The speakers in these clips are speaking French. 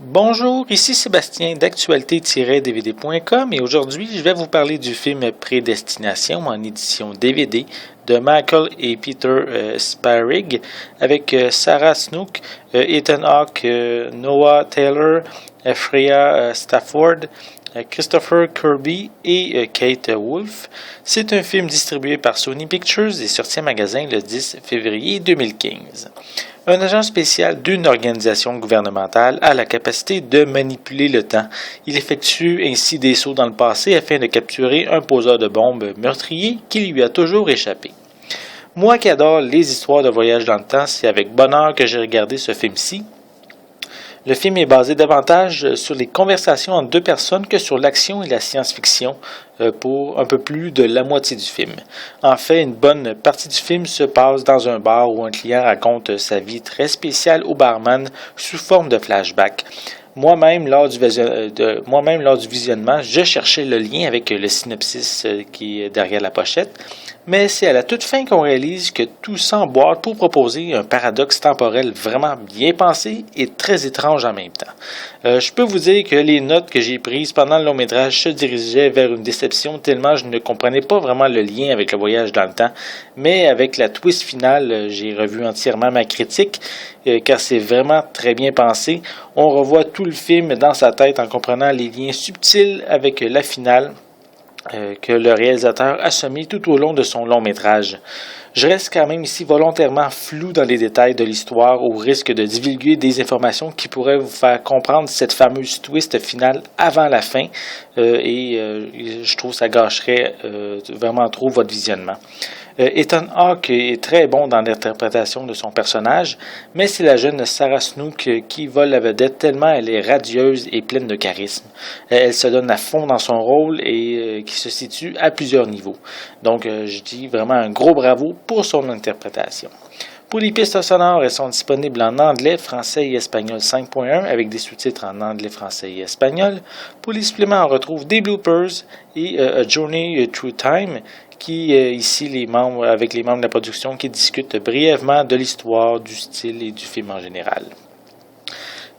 Bonjour, ici Sébastien d'actualité-dvd.com et aujourd'hui je vais vous parler du film Prédestination en édition DVD de Michael et Peter Spierig avec Sarah Snook, Ethan Hawke, Noah Taylor, Freya Stafford, Christopher Kirby et Kate Wolf. C'est un film distribué par Sony Pictures et sorti en magasin le 10 février 2015. Un agent spécial d'une organisation gouvernementale a la capacité de manipuler le temps. Il effectue ainsi des sauts dans le passé afin de capturer un poseur de bombes meurtrier qui lui a toujours échappé. Moi qui adore les histoires de voyage dans le temps, c'est avec bonheur que j'ai regardé ce film-ci. Le film est basé davantage sur les conversations entre deux personnes que sur l'action et la science-fiction pour un peu plus de la moitié du film. En fait, une bonne partie du film se passe dans un bar où un client raconte sa vie très spéciale au barman sous forme de flashback. Moi-même, lors du visionnement, je cherchais le lien avec le synopsis qui est derrière la pochette, mais c'est à la toute fin qu'on réalise que tout s'emboîte pour proposer un paradoxe temporel vraiment bien pensé et très étrange en même temps. Je peux vous dire que les notes que j'ai prises pendant le long métrage se dirigeaient vers une déception tellement je ne comprenais pas vraiment le lien avec le voyage dans le temps, mais avec la twist finale, j'ai revu entièrement ma critique car c'est vraiment très bien pensé. On revoit tout le film dans sa tête en comprenant les liens subtils avec la finale que le réalisateur a semé tout au long de son long métrage. Je reste quand même ici volontairement flou dans les détails de l'histoire au risque de divulguer des informations qui pourraient vous faire comprendre cette fameuse twist finale avant la fin je trouve que ça gâcherait vraiment trop votre visionnement. Ethan Hawke est très bon dans l'interprétation de son personnage, mais c'est la jeune Sarah Snook qui vole la vedette tellement elle est radieuse et pleine de charisme. Elle se donne à fond dans son rôle et qui se situe à plusieurs niveaux. Donc je dis vraiment un gros bravo pour son interprétation. Pour les pistes sonores, elles sont disponibles en anglais, français et espagnol 5.1 avec des sous-titres en anglais, français et espagnol. Pour les suppléments, on retrouve des bloopers et A Journey Through Time qui, avec les membres de la production, qui discutent brièvement de l'histoire, du style et du film en général.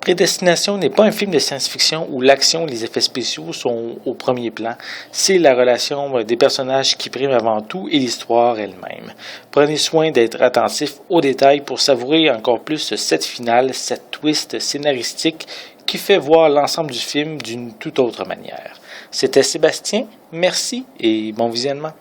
Prédestination n'est pas un film de science-fiction où l'action et les effets spéciaux sont au premier plan. C'est la relation des personnages qui prime avant tout et l'histoire elle-même. Prenez soin d'être attentif aux détails pour savourer encore plus cette finale, cette twist scénaristique qui fait voir l'ensemble du film d'une toute autre manière. C'était Sébastien, merci et bon visionnement.